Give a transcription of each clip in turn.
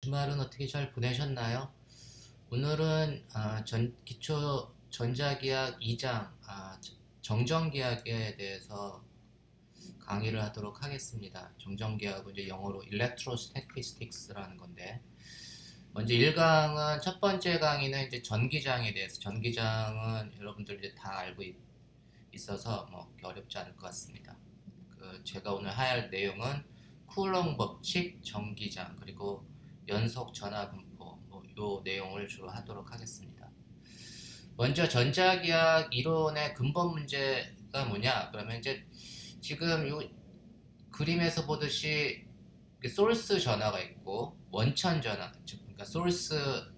주말은 어떻게 잘 보내셨나요? 오늘은 기초 전자기학 2장 정전기학에 대해서 강의를 하도록 하겠습니다. 정전기학은 이제 영어로 Electrostatistics라는 건데, 먼저 1강은 첫 번째 강의는 이제 전기장에 대해서. 전기장은 여러분들 이제 다 알고 있어서 뭐 어렵지 않을 것 같습니다. 제가 오늘 할 내용은 쿨롱 법칙, 전기장, 그리고 연속 전하 분포, 요 내용을 주로 하도록 하겠습니다. 먼저 전자기학 이론의 근본 문제가 뭐냐? 그러면 이제 지금 요 그림에서 보듯이 소스 전하가 있고 원천 전하, 즉 그러니까 소스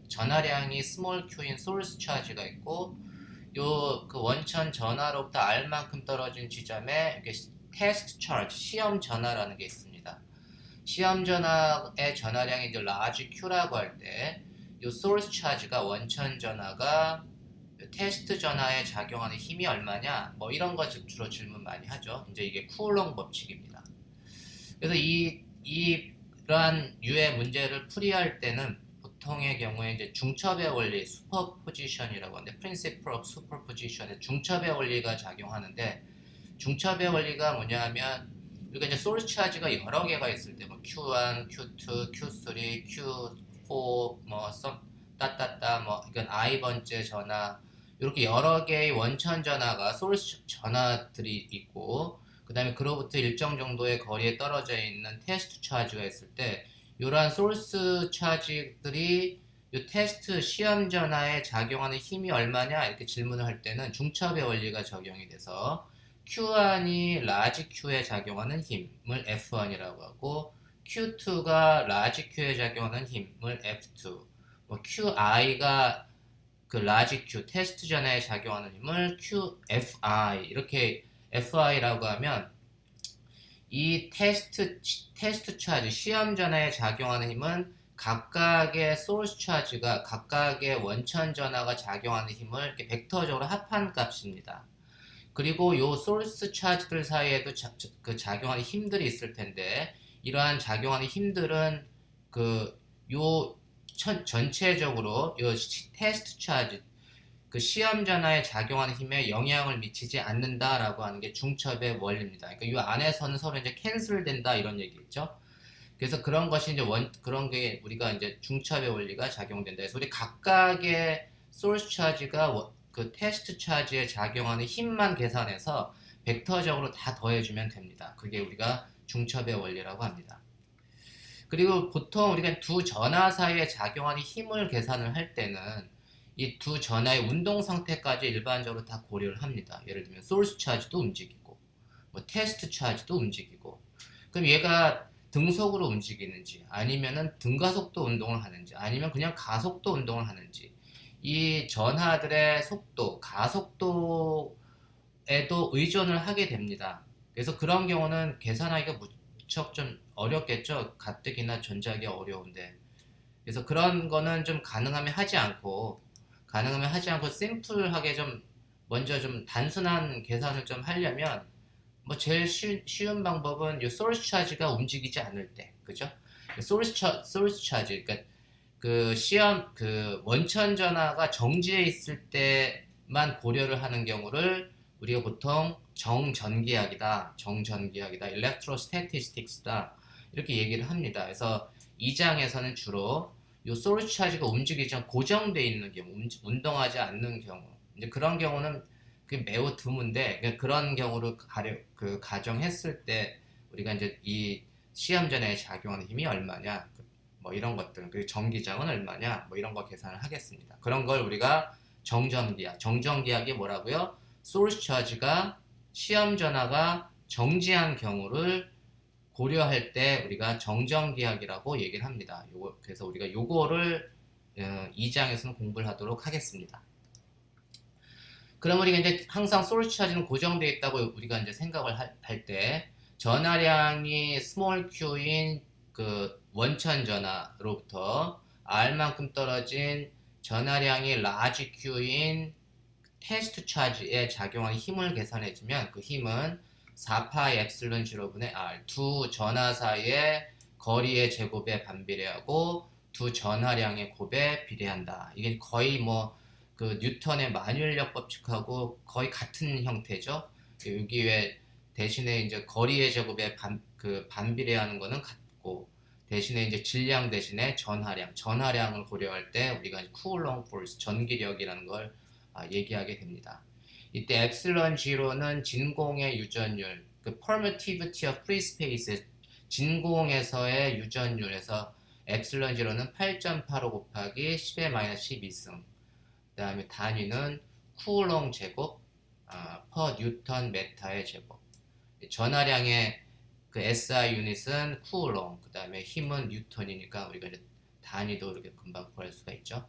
전하량이 스몰 q인 소스 차지가 있고, 요 그 원천 전하로부터 r만큼 떨어진 지점에 이렇게 테스트 차지, 시험 전하라는 게 있습니다. 시험 전하의 전하량이 이제 large Q라고 할 때, 이 source charge가 원천 전하가 테스트 전하에 작용하는 힘이 얼마냐, 뭐 이런 거 주로 질문 많이 하죠. 이제 이게 쿠올롱 법칙입니다. 그래서 이러한 유의 문제를 풀이할 때는 보통의 경우에 이제 중첩의 원리, 슈퍼포지션이라고 하는데, principle of superposition의 중첩의 원리가 작용하는데, 중첩의 원리가 뭐냐 하면, 우리가 이제 소urce 차지가 여러 개가 있을 때, 뭐 Q1, Q2, Q3, Q4, 뭐 따따따, 뭐 이건 I 번째 전하, 이렇게 여러 개의 원천 전하가 소urce 전하들이 있고, 그 다음에 그로부터 일정 정도의 거리에 떨어져 있는 테스트 차지가 있을 때, 이러한 소urce 차지들이 이 테스트 시험 전하에 작용하는 힘이 얼마냐 이렇게 질문을 할 때는 중첩의 원리가 적용이 돼서 Q1이 large Q에 작용하는 힘을 F1이라고 하고, Q2가 large Q에 작용하는 힘을 F2, 뭐 QI가 그 large Q 테스트 전에 작용하는 힘을 QFI, 이렇게 FI라고 하면, 이 테스트 차지 시험 전에 작용하는 힘은 각각의 소urce 차지가 각각의 원천 전하가 작용하는 힘을 이렇게 벡터적으로 합한 값입니다. 그리고 요 소urce 차지들 사이에도 작용하는 힘들이 있을 텐데, 이러한 작용하는 힘들은 요 전체적으로 요 테스트 차지, 그 시험 전하에 작용하는 힘에 영향을 미치지 않는다라고 하는 게 중첩의 원리입니다. 그러니까 이 안에서는 서로 이제 캔슬 된다 이런 얘기겠죠. 그래서 그런 것이 이제 그런 게 우리가 이제 중첩의 원리가 작용된다. 그래서 우리 각각의 소urce 차지가 그 테스트 차지에 작용하는 힘만 계산해서 벡터적으로 다 더해주면 됩니다. 그게 우리가 중첩의 원리라고 합니다. 그리고 보통 우리가 두 전하 사이에 작용하는 힘을 계산을 할 때는 이 두 전하의 운동 상태까지 일반적으로 다 고려를 합니다. 예를 들면 소urce 차지도 움직이고, 뭐 테스트 차지도 움직이고, 그럼 얘가 등속으로 움직이는지, 아니면은 등가속도 운동을 하는지, 아니면 그냥 가속도 운동을 하는지, 이 전하들의 속도, 가속도에도 의존을 하게 됩니다. 그래서 그런 경우는 계산하기가 무척 좀 어렵겠죠. 가뜩이나 전자기 어려운데. 그래서 그런 거는 좀 가능하면 하지 않고 심플하게 좀 먼저 좀 단순한 계산을 좀 하려면, 뭐 제일 쉬운 방법은 이 소urce 차지가 움직이지 않을 때, 그죠? 소urce 차지, 그러니까 그 시험 그 원천 전하가 정지해 있을 때만 고려를 하는 경우를 우리가 보통 정전기학이다, electrostatistics다 이렇게 얘기를 합니다. 그래서 이 장에서는 주로 이 소urce 차지가 움직이지 않고 고정되어 있는 경우, 운동하지 않는 경우, 이제 그런 경우는 매우 드문데, 그런 경우를 가정했을 때 우리가 이제 이 시험 전에 작용하는 힘이 얼마냐, 뭐 이런 것들, 그리고 전기장은 얼마냐, 뭐 이런 거 계산을 하겠습니다. 그런 걸 우리가 정전기학이 뭐라고요? 소urce 차지가 시험 전하가 정지한 경우를 고려할 때 우리가 정전기학이라고 얘기를 합니다. 그래서 우리가 요거를 2장에서는 공부를 하도록 하겠습니다. 그럼 우리가 이제 항상 소urce 차지는 고정되어 있다고 우리가 이제 생각을 할 때, 전하량이 small q인 그 원천 전하로부터 r만큼 떨어진 전하량이 large q인 테스트 차지에 작용하는 힘을 계산해주면, 그 힘은 4파이 엡실론 0분의 r, 두 전하 사이의 거리의 제곱에 반비례하고 두 전하량의 곱에 비례한다. 이게 거의 뭐 그 뉴턴의 만유인력 법칙하고 거의 같은 형태죠. 여기 왜 대신에 이제 거리의 제곱에 반비례하는 거는 같고, 대신에 이제 질량 대신에 전하량을 고려할 때 우리가 쿨롱 포스, 전기력이라는 걸 얘기하게 됩니다. 이때 엡실론 G로는 진공의 유전율, 그 permittivity of free space, 진공에서의 유전율에서 엡실론 G로는 8.85 곱하기 10의 마이너스 12승, 그 다음에 단위는 쿨롱 제곱 per 뉴턴 메타의 제곱. 전하량의 그 SI 유닛은 쿨롱, 그 다음에 힘은 뉴턴이니까 우리가 이제 단위도 이렇게 금방 구할 수가 있죠.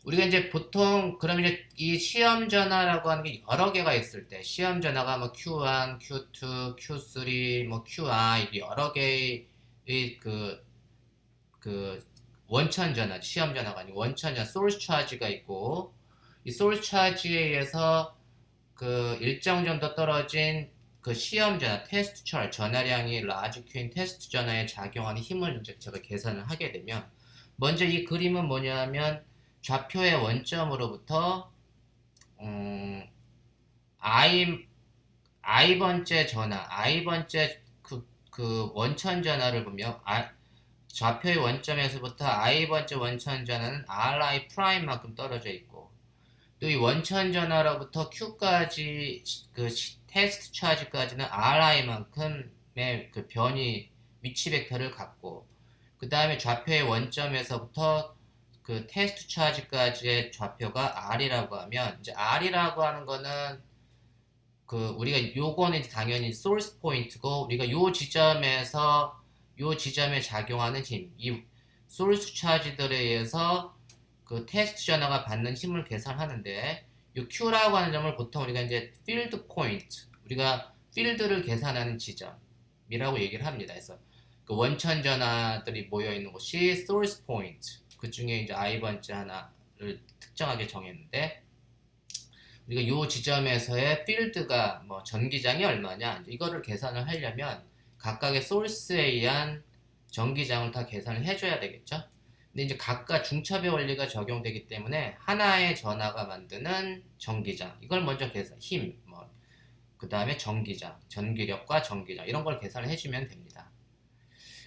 우리가 이제 보통 그럼 이제 이 시험 전화라고 하는 게 여러 개가 있을 때, 시험 전화가 뭐 Q1, Q2, Q3, 뭐 QI 여러 개의 그 원천 전화, 시험 전화가 아니고 원천 전화, 소스 차지가 있고, 이 소스 차지에 의해서 그 일정 정도 떨어진 그 시험 전화, 테스트 전하량이 라지 큐인 테스트 전화에 작용하는 힘을 이제 제가 계산을 하게 되면, 먼저 이 그림은 뭐냐면 좌표의 원점으로부터 i번째 전화, i번째 그 원천 전화를 보면 좌표의 원점에서부터 i번째 원천 전화는 ri 프라임만큼 떨어져 있고, 또 이 원천 전화로부터 q까지 그 테스트 차지까지는 ri만큼의 그 변이 위치 벡터를 갖고, 그 다음에 좌표의 원점에서부터 그 테스트 차지까지의 좌표가 r이라고 하면, 이제 r이라고 하는 거는 그 우리가 요거는 이제 당연히 소스 포인트고, 우리가 요 지점에 작용하는 힘, 이 소스 차지들에 의해서 그 테스트 전화가 받는 힘을 계산하는데, 이 Q라고 하는 점을 보통 우리가 이제 필드 포인트, 우리가 필드를 계산하는 지점이라고 얘기를 합니다. 그래서 그 원천 전화들이 모여 있는 곳이 소스 포인트, 그 중에 이제 i번째 하나를 특정하게 정했는데, 우리가 이 지점에서의 필드가 뭐 전기장이 얼마냐, 이거를 계산을 하려면 각각의 소스에 의한 전기장을 다 계산을 해줘야 되겠죠. 근데 이제 각각 중첩의 원리가 적용되기 때문에 하나의 전하가 만드는 전기장, 이걸 먼저 계산, 힘, 그 다음에 전기장, 전기력과 전기장, 이런 걸 계산을 해주면 됩니다.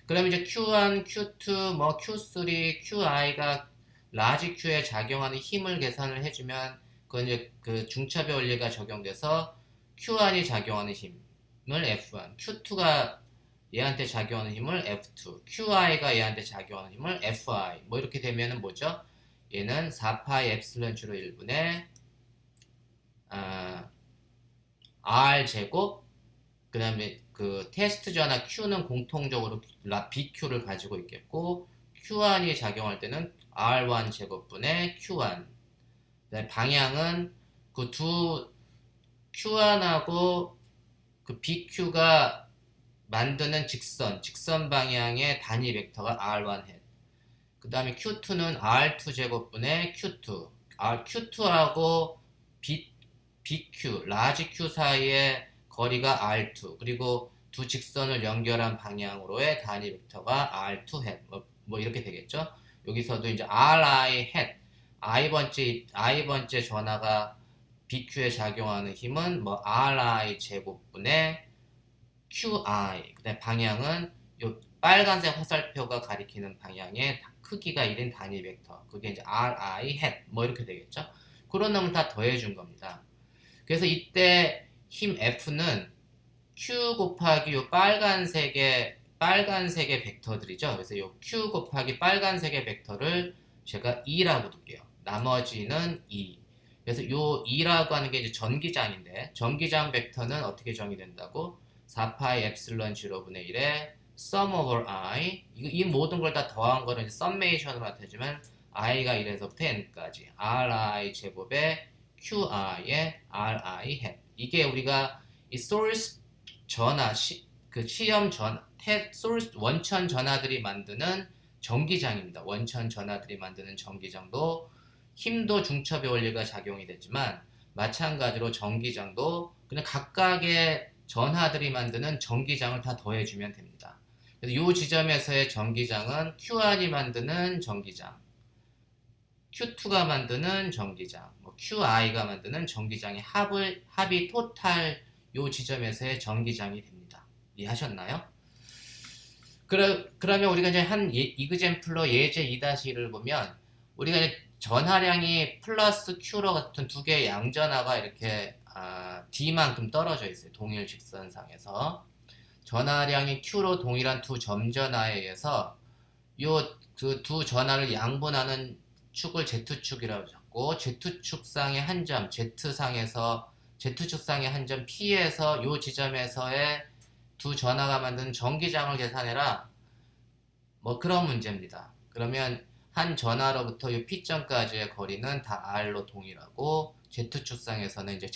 그럼 이제 Q1, Q2, 뭐 Q3, QI가 라지 Q에 작용하는 힘을 계산을 해주면, 그건 이제 그 중첩의 원리가 적용돼서 Q1이 작용하는 힘을 F1, Q2가 얘한테 작용하는 힘을 F2, QI가 얘한테 작용하는 힘을 FI, 뭐 이렇게 되면은 뭐죠? 얘는 4파이 엡실론 G로 1분의 R 제곱, 그 다음에 그 테스트 전화 Q는 공통적으로 BQ를 가지고 있겠고, Q1이 작용할 때는 R1 제곱분의 Q1, 방향은 그 두 Q1하고 그 BQ가 만드는 직선 방향의 단위 벡터가 R1 햇. 그 다음에 Q2는 R2 제곱분의 Q2. Q2하고 BQ, 라지 Q 사이의 거리가 R2. 그리고 두 직선을 연결한 방향으로의 단위 벡터가 R2 햇. 뭐 이렇게 되겠죠. 여기서도 이제 RI 햇. i번째 전하가 BQ에 작용하는 힘은 뭐 RI 제곱분의 QI, 그다음 방향은 요 빨간색 화살표가 가리키는 방향의 크기가 1인 단위 벡터, 그게 이제 RI 햇, 뭐 이렇게 되겠죠. 그런 놈을 다 더해준 겁니다. 그래서 이때 힘 F는 Q 곱하기 요 빨간색의 벡터들이죠. 그래서 요 Q 곱하기 빨간색의 벡터를 제가 E라고 둘게요. 나머지는 E. 그래서 요 E라고 하는 게 이제 전기장인데, 전기장 벡터는 어떻게 정의된다고? 4파이 엡실론 0분의 1에 sum over i, 이 모든 걸 다 더한 거는 썸메이션으로 나타내지만 i가 1에서부터 n까지 ri 제곱에 qi의 ri 햇, 이게 우리가 이 소스 전화, 그 시험 소스 원천 전하들이 만드는 전기장입니다. 원천 전하들이 만드는 전기장도 힘도 중첩의 원리가 작용이 됐지만, 마찬가지로 전기장도 그냥 각각의 전하들이 만드는 전기장을 다 더해주면 됩니다. 그래서 이 지점에서의 전기장은 Q1이 만드는 전기장, Q2가 만드는 전기장, 뭐 QI가 만드는 전기장의 합이 토탈 이 지점에서의 전기장이 됩니다. 이해하셨나요? 그러면 우리가 이제 한 이그젬플러 예제 2-1을 보면 우리가 이제 전하량이 플러스 Q로 같은 두 개의 양전하가 이렇게 D만큼 떨어져 있어요. 동일 직선상에서. 전하량이 Q로 동일한 두 점전하에 의해서 요 그 두 전하를 양분하는 축을 Z축이라고 잡고 Z축상의 한 점, Z축상의 한 점 P에서 요 지점에서의 두 전하가 만든 전기장을 계산해라. 뭐 그런 문제입니다. 그러면 한 전하로부터 이 P점까지의 거리는 다 R로 동일하고 Z축상에서는 이제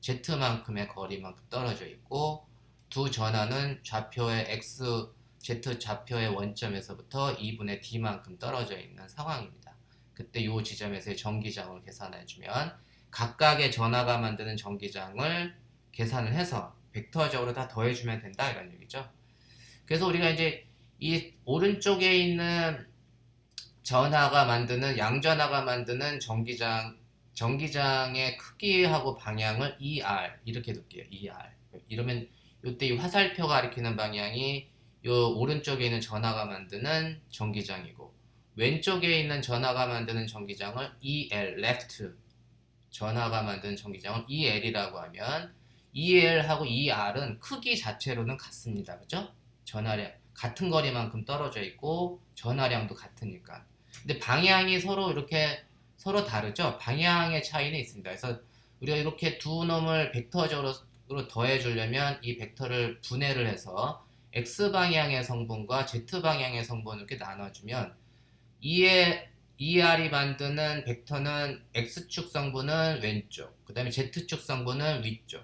Z만큼의 거리만큼 떨어져 있고 두 전하는 좌표의 Z 좌표의 원점에서부터 2분의 D만큼 떨어져 있는 상황입니다. 그때 이 지점에서의 전기장을 계산해주면 각각의 전하가 만드는 전기장을 계산을 해서 벡터적으로 다 더해주면 된다 이런 얘기죠. 그래서 우리가 이제 이 오른쪽에 있는 양전하가 만드는 전기장의 크기하고 방향을 ER 이렇게 둘게요. ER. 이러면 이때 이 화살표 가리키는 방향이 요 오른쪽에 있는 전하가 만드는 전기장이고 왼쪽에 있는 전하가 만드는 전기장을 EL, left 전하가 만드는 전기장을 EL이라고 하면 EL하고 ER은 크기 자체로는 같습니다. 그죠? 전하량 같은 거리만큼 떨어져 있고 전하량도 같으니까. 근데 방향이 서로 다르죠? 방향의 차이는 있습니다. 그래서 우리가 이렇게 두 놈을 벡터적으로 더해주려면 이 벡터를 분해를 해서 X방향의 성분과 Z방향의 성분을 이렇게 나눠주면 ER이 만드는 벡터는 X축 성분은 왼쪽, 그 다음에 Z축 성분은 위쪽,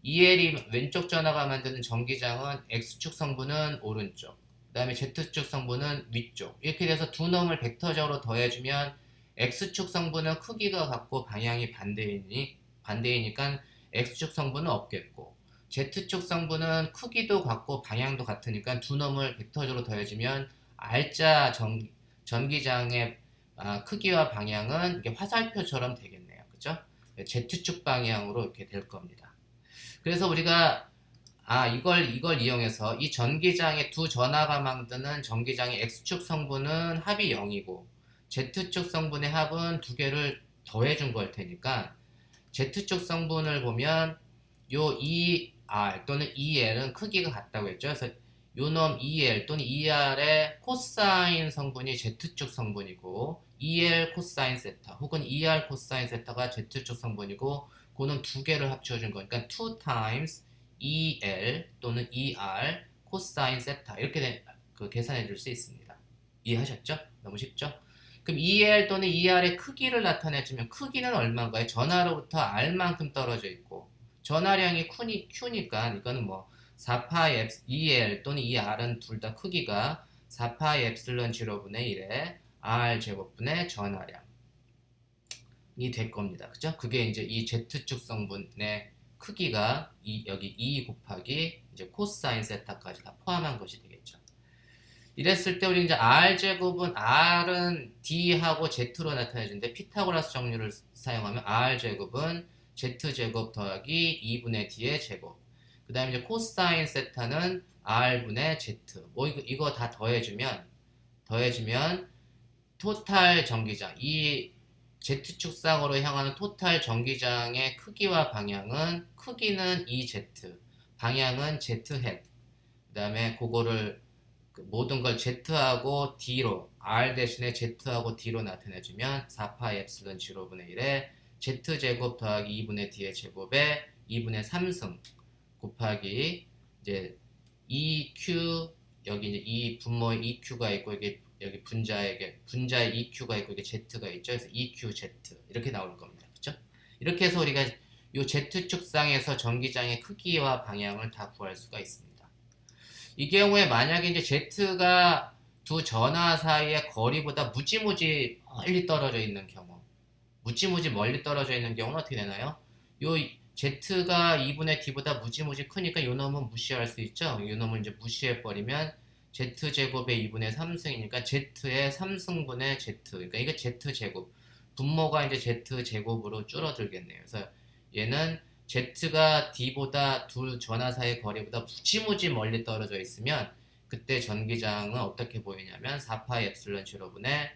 EL이 왼쪽 전하가 만드는 전기장은 X축 성분은 오른쪽, 그 다음에 Z축 성분은 위쪽. 이렇게 돼서 두 놈을 벡터적으로 더해주면 X축 성분은 크기가 같고 방향이 반대이니까 X축 성분은 없겠고 Z축 성분은 크기도 같고 방향도 같으니까 두 놈을 벡터적으로 더해주면 R자 전기장의 크기와 방향은 이게 화살표처럼 되겠네요. 그죠? Z축 방향으로 이렇게 될 겁니다. 그래서 우리가 이걸 이용해서 이 전기장의 두 전하가 만드는 전기장의 X축 성분은 합이 0이고 Z축 성분의 합은 두 개를 더해준 걸 테니까 Z축 성분을 보면 요 ER 또는 EL은 크기가 같다고 했죠. 그래서 요놈 EL 또는 ER의 코사인 성분이 Z축 성분이고 EL 코사인 세타 혹은 ER 코사인 세타가 Z축 성분이고 그놈 두 개를 합쳐준 거니까 2 times EL 또는 ER 코사인 세타 이렇게 계산해 줄 수 있습니다. 이해하셨죠? 너무 쉽죠? 그럼 EL 또는 ER의 크기를 나타내주면 크기는 얼마인가요? 전하로부터 R만큼 떨어져 있고 전하량이 Q니까 이거는 뭐 4파이 EL 또는 ER은 둘 다 크기가 4파이 엡실론 0분의 1의 R 제곱분의 전하량이 될 겁니다. 그죠? 그게 이제 이 Z축 성분의 크기가 여기 2 곱하기 이제 코사인 세타까지 다 포함한 것이 되겠죠. 이랬을 때 우리 이제 R 제곱은 R은 D하고 Z로 나타내주는데 피타고라스 정리를 사용하면 R 제곱은 Z 제곱 더하기 2분의 D의 제곱. 그 다음에 이제 코사인 세타는 R분의 Z. 뭐 이거 다 더해주면 토탈 전기장 이 Z축상으로 향하는 토탈 전기장의 크기와 방향은 크기는 EZ, 방향은 Z 햇. 그 다음에 그거를 모든 걸 Z하고 D로 R 대신에 Z하고 D로 나타내주면 4파이 엡실론 0분의 1에 Z제곱 더하기 2분의 D의 제곱에 2분의 3승 곱하기 이제 EQ 여기 이제 이 분모의 EQ가 있고 여기 분자의 EQ가 있고 이게 Z가 있죠. 그래서 EQZ 이렇게 나올 겁니다. 그렇죠? 이렇게 해서 우리가 이 Z축상에서 전기장의 크기와 방향을 다 구할 수가 있습니다. 이 경우에 만약에 이제 Z가 두 전하 사이의 거리보다 무지무지 멀리 떨어져 있는 경우는 어떻게 되나요? 요 Z가 2분의 D보다 무지무지 크니까 요 놈은 무시할 수 있죠. 요 놈을 이제 무시해버리면 Z제곱의 2분의 3승이니까 Z의 3승분의 Z. 그러니까 이게 Z제곱. 분모가 이제 Z제곱으로 줄어들겠네요. 그래서 얘는 Z가 D보다 두 전하 사이의 거리보다 무지무지 멀리 떨어져 있으면 그때 전기장은 어떻게 보이냐면 4파이 엡실론 제로분의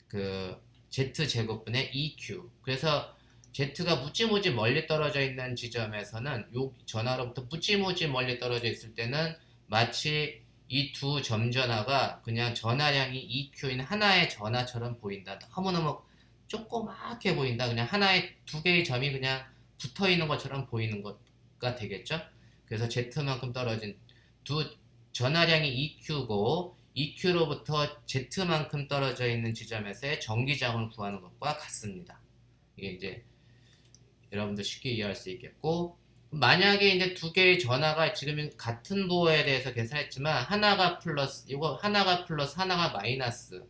그 Z제곱분의 EQ. 그래서 Z가 무지무지 멀리 떨어져 있는 지점에서는 요 전하로부터 무지무지 멀리 떨어져 있을 때는 마치 이 두 점전하가 그냥 전하량이 EQ인 하나의 전하처럼 보인다. 너무너무 조그맣게 보인다. 그냥 하나의 두 개의 점이 그냥 붙어 있는 것처럼 보이는 것가 되겠죠. 그래서 Z만큼 떨어진 두 전하량이 EQ고 EQ로부터 Z만큼 떨어져 있는 지점에서의 전기장을 구하는 것과 같습니다. 이게 이제 여러분들 쉽게 이해할 수 있겠고, 만약에 이제 두 개의 전하가 지금 같은 부호에 대해서 계산했지만 하나가 플러스, 이거 하나가 플러스, 하나가 마이너스,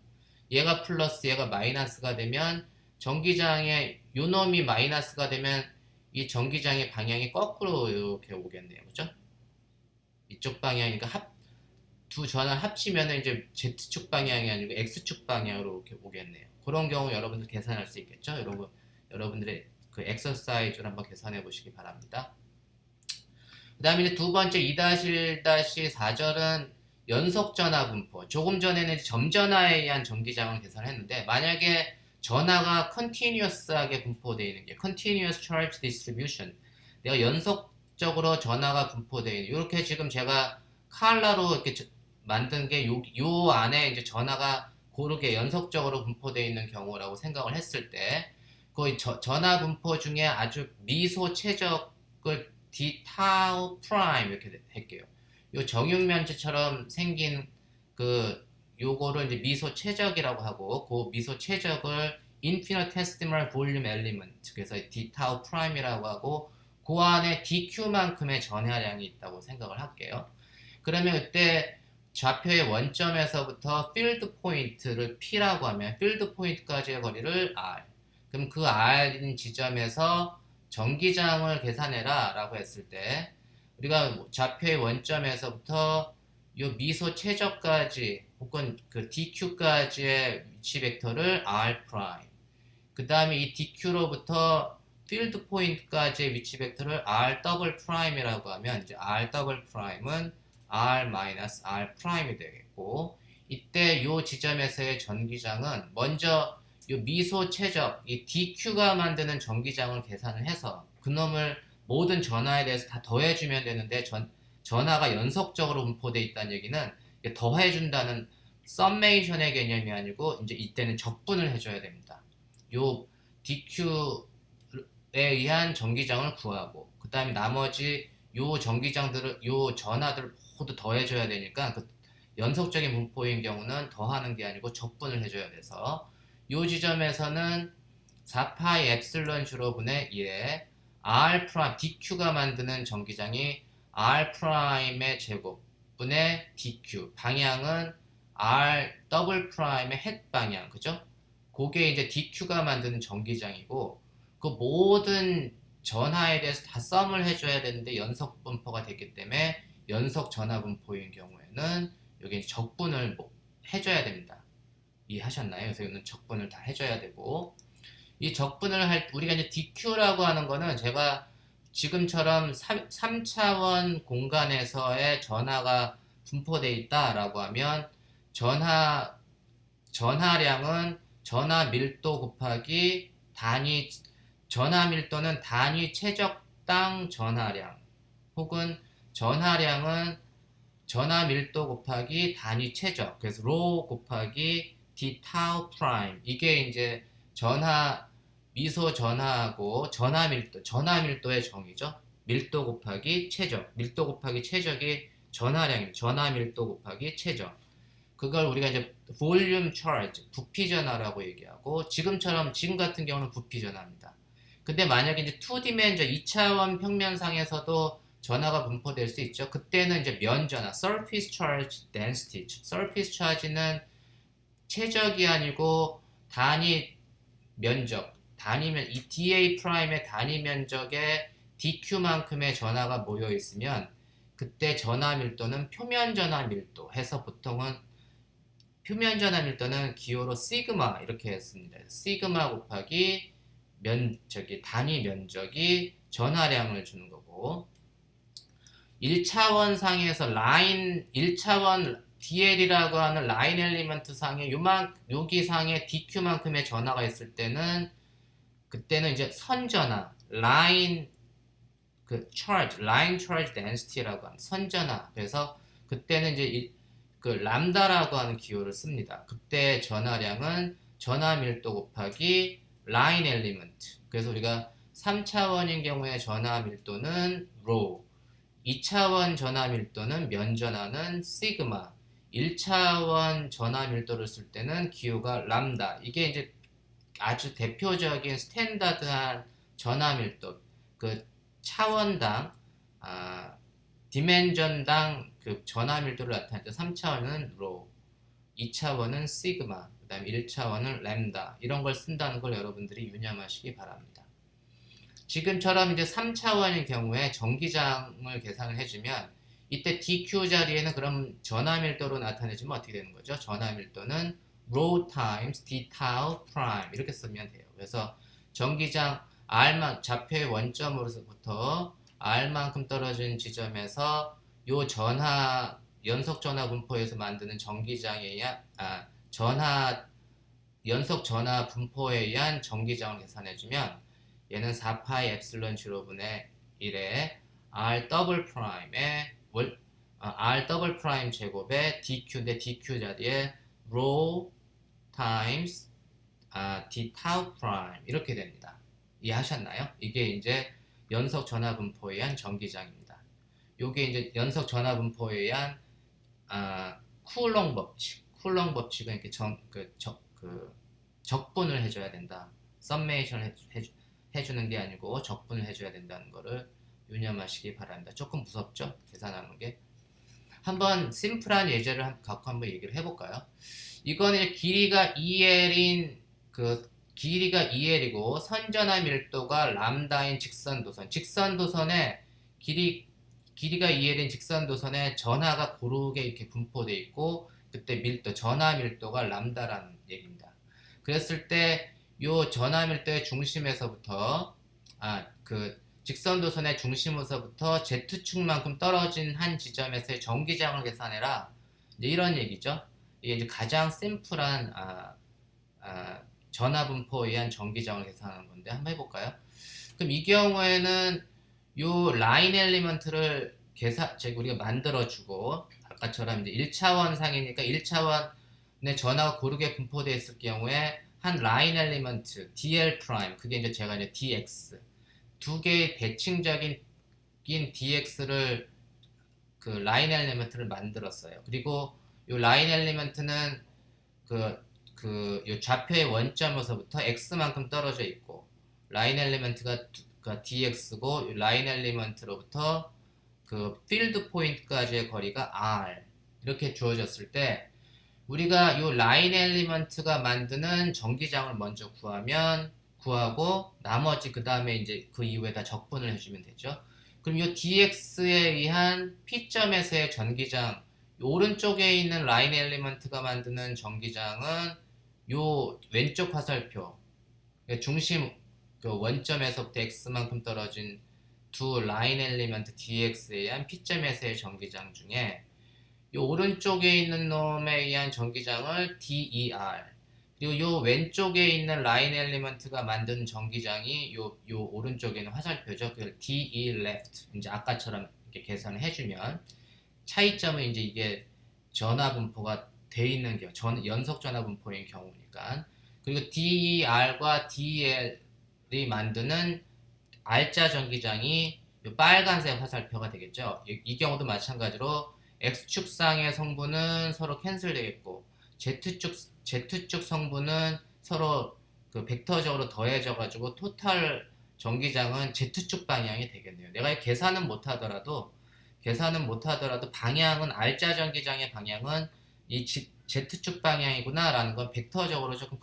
얘가 플러스, 얘가 마이너스가 되면 전기장의 요 놈이 마이너스가 되면 이 전기장의 방향이 거꾸로 이렇게 오겠네요, 그죠? 이쪽 방향이니까 두 전화 합치면 이제 Z축 방향이 아니고 X축 방향으로 이렇게 오겠네요. 그런 경우 여러분들 계산할 수 있겠죠? 여러분들의 그 엑서사이즈를 한번 계산해 보시기 바랍니다. 그 다음에 이제 두 번째 2-1-4절은 연속 전하 분포. 조금 전에는 점전하에 의한 전기장을 계산했는데, 만약에 전하가 continuous하게 분포되어 있는 게 continuous charge distribution. 내가 연속적으로 전하가 분포되어 있는, 이렇게 지금 제가 칼라로 이렇게 만든 게 요 안에 이제 전하가 고르게 연속적으로 분포되어 있는 경우라고 생각을 했을 때, 그 전하 분포 중에 아주 미소 최적을 d 타우 프라임 이렇게 할게요. 요 정육면체처럼 생긴 그 요거를 이제 미소 최적이라고 하고, 그 미소 최적을 infinitesimal volume element, 그래서 d 타우 프라임이라고 하고, 그 안에 dq만큼의 전하량이 있다고 생각을 할게요. 그러면 그때 좌표의 원점에서부터 필드 포인트를 P라고 하면 필드 포인트까지의 거리를 R. 그럼 그 R인 지점에서 전기장을 계산해라 라고 했을 때, 우리가 좌표의 원점에서부터 이 미소 최저까지 혹은 그 DQ까지의 위치 벡터를 R', 그 다음에 이 DQ로부터 필드 포인트까지의 위치 벡터를 R 더블 프라임이라고 하면 이제 R 더블 프라임은 R 마이너스 R 프라임이 되겠고, 이때 요 지점에서의 전기장은 먼저 요 미소 최적 이 DQ가 만드는 전기장을 계산을 해서 그놈을 모든 전하에 대해서 다 더해주면 되는데, 전하가 연속적으로 분포되어 있다는 얘기는 더해준다는 썸메이션의 개념이 아니고 이제 이때는 적분을 해줘야 됩니다. 요 DQ에 의한 전기장을 구하고, 그 다음에 나머지 요 전기장들을 요 전하들을 모두 더해줘야 되니까, 그 연속적인 분포인 경우는 더하는 게 아니고 적분을 해줘야 돼서 요 지점에서는 4파이 엡실론 주로분의 1에 R 프라임 DQ가 만드는 전기장이 R 프라임의 제곱분의 DQ, 방향은 R 더블 프라임의 햇 방향, 그죠? 그게 이제 DQ가 만드는 전기장이고, 그 모든 전하에 대해서 다 썸을 해줘야 되는데 연속 분포가 됐기 때문에 연속 전하 분포인 경우에는 여기 적분을 해줘야 됩니다. 이해하셨나요? 그래서 이거는 적분을 다 해줘야 되고, 이 적분을 우리가 이제 DQ라고 하는 거는 제가 지금처럼 3차원 공간에서의 전하가 분포되어 있다라고 하면 전하량은 전하 밀도 곱하기 전하 밀도는 단위 최적당 전하량, 혹은 전하량은 전하 밀도 곱하기 단위 최적, 그래서 로 곱하기 d 타우 프라임. 이게 이제 미소 전하하고 전하 밀도의 정의죠. 밀도 곱하기 최적, 밀도 곱하기 최적이 전하량입니다. 전하 밀도 곱하기 최적. 그걸 우리가 이제 볼륨 차지, 부피 전하라고 얘기하고, 지금 같은 경우는 부피 전하입니다. 근데 만약에 이제 2디멘전 2차원 평면상에서도 전하가 분포될 수 있죠. 그때는 이제 면전하, surface charge density. surface charge는 최적이 아니고 단위 면적, 이 dA 프라임의 단위 면적에 dq만큼의 전하가 모여 있으면 그때 전하 밀도는 표면 전하 밀도 해서 보통은 표면 전하 밀도는 기호로 시그마 이렇게 했습니다. 시그마 곱하기 단위 면적이 전하량을 주는 거고 1차원 상에서 라인 1차원 DL이라고 하는 라인 엘리먼트 상에 여기 상에 DQ만큼의 전하가 있을 때는 그때는 이제 선전하 라인 라인 charge density라고 하는 선전하 그래서 그때는 이제 그 람다라고 하는 기호를 씁니다. 그때 전하량은 전하 밀도 곱하기 라인 엘리먼트 그래서 우리가 3차원인 경우에 전하 밀도는 rho 2차원 전하 밀도는 면전하는 시그마 1차원 전하 밀도를 쓸 때는 기호가 람다 이게 이제 아주 대표적인 스탠다드한 전하 밀도 그 차원당 디멘전당 그 전하 밀도를 나타낼 때 3차원은 로 2차원은 시그마 그 다음에 1차원은 램다 이런 걸 쓴다는 걸 여러분들이 유념하시기 바랍니다. 지금처럼 이제 3차원의 경우에 전기장을 계산을 해주면 이때 DQ 자리에는 그럼 전하 밀도로 나타내주면 어떻게 되는 거죠? 전하 밀도는 rho times d tau prime 이렇게 쓰면 돼요. 그래서 전기장 좌표의 원점으로부터 R만큼 떨어진 지점에서 요 연속 전하 분포에서 만드는 전기장에 의한 연속 전하 분포에 의한 전기장을 계산해주면 얘는 4파이 엡실론 0분의 1에 R 더블 프라임의 R 더블 프라임 제곱에 DQ인데 DQ 자리에 rho times d tau 프라임 이렇게 됩니다. 이해하셨나요? 이게 이제 연속 전하 분포에 의한 전기장입니다. 요게 이제 연속 전하 분포에 의한 쿨롱 법칙. 쿨롱 법칙은 이렇게 적분을 해줘야 된다. 썸메이션을 해주는 게 아니고 적분을 해줘야 된다는 거를 유념하시기 바랍니다. 조금 무섭죠? 계산하는 게. 한번 심플한 예제를 갖고 한번 얘기를 해볼까요? 이거는 길이가 2L인 길이가 2L이고 선전하 밀도가 람다인 직선도선. 직선도선에 길이가 2L인 직선도선에 전하가 고르게 이렇게 분포되어 있고 그때 전하 밀도가 람다라는 얘기입니다. 그랬을 때 요 전하 밀도의 중심에서부터 직선도선의 중심에서부터 Z축만큼 떨어진 한 지점에서의 전기장을 계산해라. 이제 이런 얘기죠. 이게 이제 가장 심플한 전하 분포에 의한 전기장을 계산하는 건데 한번 해볼까요? 그럼 이 경우에는 요 라인 엘리먼트를 우리가 만들어주고 아까처럼 이제 1차원 상이니까 1차원의 전하가 고르게 분포되어 있을 경우에 한 라인 엘리먼트 DL 프라임 그게 이제 제가 이제 DX 두 개의 대칭적인 DX를 그 라인 엘리먼트를 만들었어요. 그리고 요 라인 엘리먼트는 요 좌표의 원점에서부터 x만큼 떨어져 있고 라인 엘리먼트가 dx고 라인 엘리먼트로부터 그 필드 포인트까지의 거리가 r 이렇게 주어졌을 때 우리가 요 라인 엘리먼트가 만드는 전기장을 먼저 구하고 나머지 그 다음에 이제 그 이후에다 적분을 해주면 되죠. 그럼 요 dx에 의한 p점에서의 전기장 오른쪽에 있는 라인 엘리먼트가 만드는 전기장은 요 왼쪽 화살표 중심 원점에서부터 x만큼 떨어진 두 라인 엘리먼트 dx에 의한 p점에서의 전기장 중에 요 오른쪽에 있는 놈에 의한 전기장을 der 그리고 요 왼쪽에 있는 라인 엘리먼트가 만든 전기장이 요 오른쪽에 있는 화살표죠. 그 de left 이제 아까처럼 이렇게 계산을 해주면 차이점은 이제 이게 전하 분포가 돼 있는 연속 전하 분포인 경우니까 그리고 DER과 DL이 만드는 R자 전기장이 빨간색 화살표가 되겠죠. 이 경우도 마찬가지로 X축상의 성분은 서로 캔슬 되겠고 Z축 성분은 서로 그 벡터적으로 더해져 가지고 토탈 전기장은 Z축 방향이 되겠네요. 내가 계산은 못하더라도 방향은 R자 전기장의 방향은 이 Z축 방향이구나 라는 건 벡터적으로 조금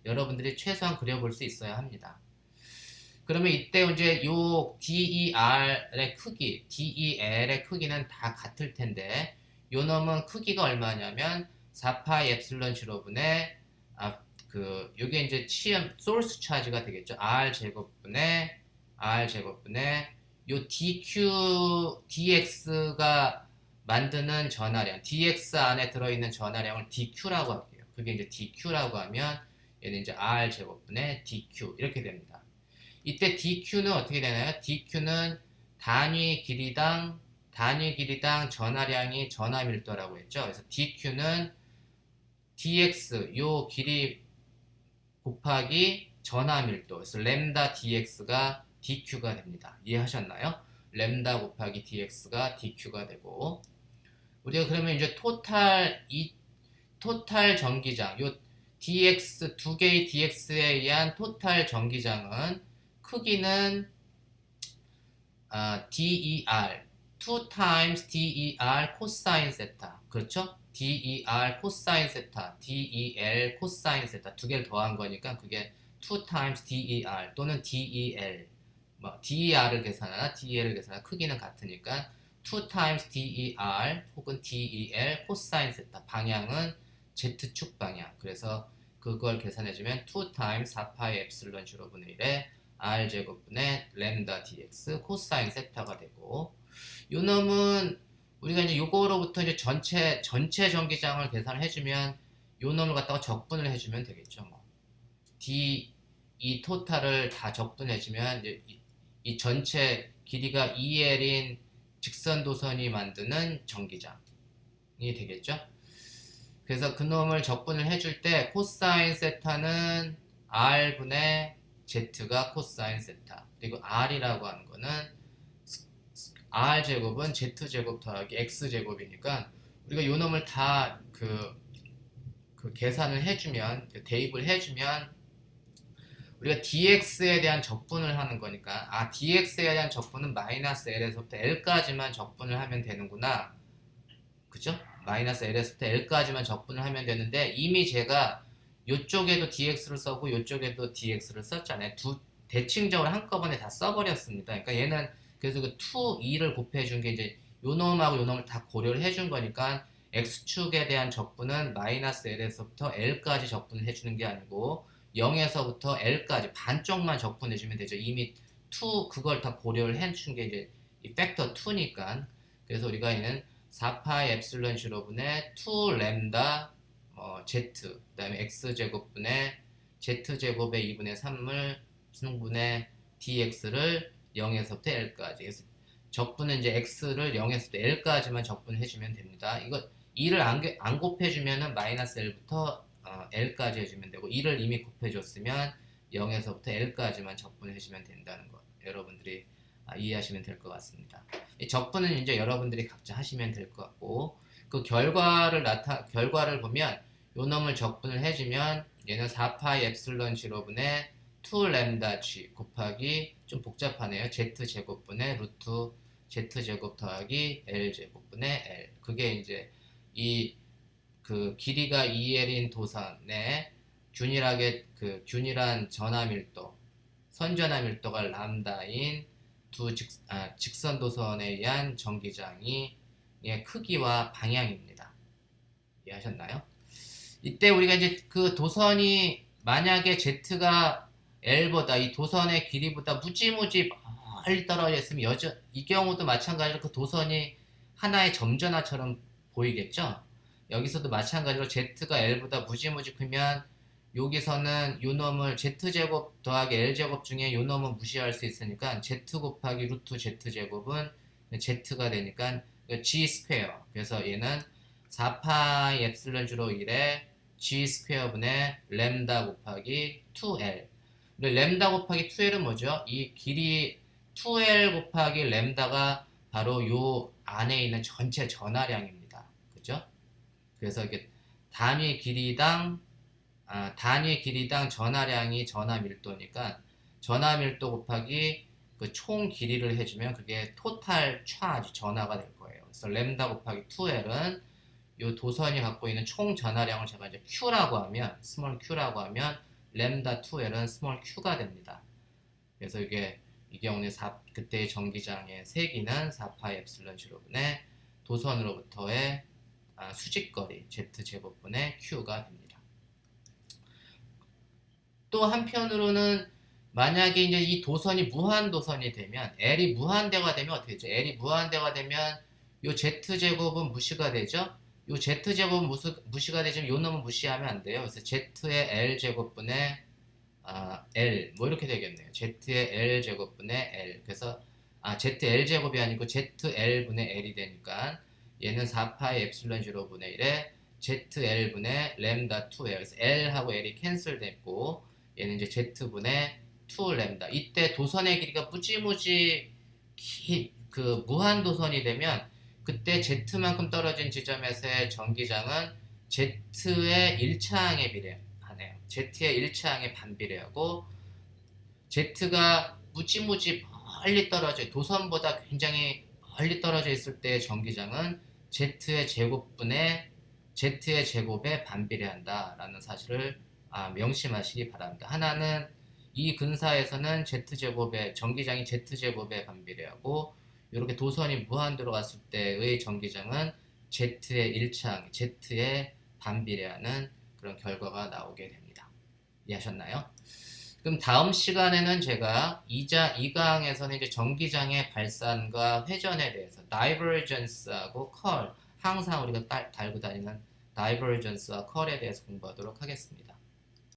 여러분들이 최소한 그려볼 수 있어야 합니다. 그러면 이때 이제 요 DER의 크기, DEL의 크기는 다 같을 텐데 요 놈은 크기가 얼마냐면 4파이 엡실론 0분의 요게 이제 CM 소스 차지가 되겠죠. R 제곱분의 R 제곱분의 요 DQ DX가 만드는 전하량, DX 안에 들어있는 전하량을 DQ라고 할게요. 그게 이제 DQ라고 하면 얘는 이제 R 제곱분의 DQ 이렇게 됩니다. 이때 DQ는 어떻게 되나요? DQ는 단위 길이당 전하량이 전하 밀도라고 했죠. 그래서 DQ는 DX 요 길이 곱하기 전하 밀도. 그래서 램다 DX가 DQ가 됩니다. 이해하셨나요? 램다 곱하기 DX가 DQ가 되고 우리가 그러면 이제 토탈 전기장 요 DX 두 개의 DX에 의한 토탈 전기장은 크기는 DER 2 times DER 코사인 세타 그렇죠? DER 코사인 세타 DEL 코사인 세타 두 개를 더한 거니까 그게 2 times DER 또는 DEL 뭐 DER을 계산하나 DEL을 계산하나 크기는 같으니까 2 times DER 혹은 DEL 코사인 세타 방향은 Z축 방향 그래서 그걸 계산해주면 2 times 4파이 엡실론 0분의 1에 R제곱분의 램다 dx 코사인 세타가 되고 요 놈은 우리가 이제 요거로부터 이제 전체 전기장을 계산을 해주면 요 놈을 갖다가 적분을 해주면 되겠죠. 뭐. 이 토탈을 다 적분해주면 이제 이 전체 길이가 EL인 직선 도선이 만드는 전기장이 되겠죠. 그래서 그 놈을 적분을 해줄 때 코사인 세타는 R분의 Z가 코사인 세타 그리고 R이라고 하는 거는 R제곱은 Z제곱 더하기 X제곱이니까 우리가 요 놈을 다 그 계산을 해주면 대입을 해주면 우리가 dx에 대한 적분을 하는 거니까 dx에 대한 적분은 마이너스 l에서부터 l까지만 적분을 하면 되는구나 그죠? 마이너스 l에서부터 l까지만 적분을 하면 되는데 이미 제가 요쪽에도 dx를 썼고 요쪽에도 dx를 썼잖아요. 대칭적으로 한꺼번에 다 써버렸습니다. 그러니까 얘는 그래서 그 2, 2를 곱해준 게 이제 요 놈하고 요 놈을 다 고려를 해준 거니까 x축에 대한 적분은 마이너스 l에서부터 l까지 적분을 해주는 게 아니고 0에서부터 l까지 반쪽만 적분해주면 되죠. 이미 2 그걸 다 고려를 해준 게 이제 이 팩터 2니까 그래서 우리가 얘는 4파이 엡실론 0분의 2 램다 z 그 다음에 x제곱분의 z제곱의 2분의 3을 승분의 dx를 0에서부터 l까지 그래서 적분은 이제 x를 0에서부터 l까지만 적분해주면 됩니다. 이거 2를 안 곱해주면은 마이너스 l부터 l까지 해주면 되고 2를 이미 곱해줬으면 0에서부터 l까지만 적분해주면 된다는 거 여러분들이 이해하시면 될 것 같습니다. 이 적분은 이제 여러분들이 각자 하시면 될 것 같고 그 결과를 보면 요 놈을 적분을 해주면 얘는 4파이 엡실론 0분의 2 램다 g 곱하기 좀 복잡하네요. z제곱분의 루트 z제곱 더하기 l제곱분의 l 그게 이제 그 길이가 2l인 도선의 균일한 전하 밀도 선전하 밀도가 람다인 직선 도선에 의한 전기장이 크기와 방향입니다. 이해하셨나요? 이때 우리가 이제 그 도선이 만약에 Z가 L보다 이 도선의 길이보다 무지무지 멀리 떨어져 있으면 이 경우도 마찬가지로 그 도선이 하나의 점전화처럼 보이겠죠? 여기서도 마찬가지로 Z가 L보다 무지무지 크면 여기서는 요 놈을 Z제곱 더하기 L제곱 중에 요 놈은 무시할 수 있으니까 Z 곱하기 루트 Z제곱은 Z가 되니까 G 스퀘어 그래서 얘는 4파이 엡실론 1에 G 스퀘어분의 램다 곱하기 2L 램다 곱하기 2L은 뭐죠? 이 길이 2L 곱하기 램다가 바로 요 안에 있는 전체 전하량입니다. 그죠? 그래서 이게 단위 길이당 전하량이 전하 밀도니까 전하 밀도 곱하기 그 총 길이를 해주면 그게 토탈 차지 전하가 될 거예요. 그래서 램다 곱하기 2L은 요 도선이 갖고 있는 총 전하량을 제가 이제 Q라고 하면 스몰 Q라고 하면 램다 2L은 스몰 Q가 됩니다. 그래서 이게 이 경우는 그때의 전기장의 세기는 4파이 엡실론 제로분의 도선으로부터의 수직거리 Z제곱분의 Q가 됩니다. 또 한편으로는 만약에 이제 이 도선이 무한도선이 되면 L이 무한대가 되면 어떻게 되죠? L이 무한대가 되면 요 Z제곱은 무시가 되죠? 요 Z제곱은 무시가 되지만 요 놈은 무시하면 안 돼요. 그래서 Z의 L제곱분의 L 뭐 이렇게 되겠네요. Z의 L제곱분의 L. 그래서 ZL제곱이 아니고 ZL분의 L이 되니까 얘는 4파이 엡실론 0분의 1에 ZL분의 램다 2L. 그래서 L하고 L이 캔슬됐고 얘는 이제 Z분의 2 램다. 이때 도선의 길이가 무지무지 그 무한도선이 되면 그때 Z만큼 떨어진 지점에서의 전기장은 Z의 1차항에 비례하네요. Z의 1차항에 반비례하고 Z가 무지무지 멀리 떨어져 도선보다 굉장히 멀리 떨어져 있을 때의 전기장은 Z의 제곱에 반비례한다라는 사실을 명심하시기 바랍니다. 하나는 이 근사에서는 전기장이 Z제곱에 반비례하고 이렇게 도선이 무한대로 갔을 때의 전기장은 Z의 1차항, Z에 반비례하는 그런 결과가 나오게 됩니다. 이해하셨나요? 그럼 다음 시간에는 제가 2강에서는 이제 전기장의 발산과 회전에 대해서 divergence하고 curl, 항상 우리가 달고 다니는 divergence와 curl에 대해서 공부하도록 하겠습니다.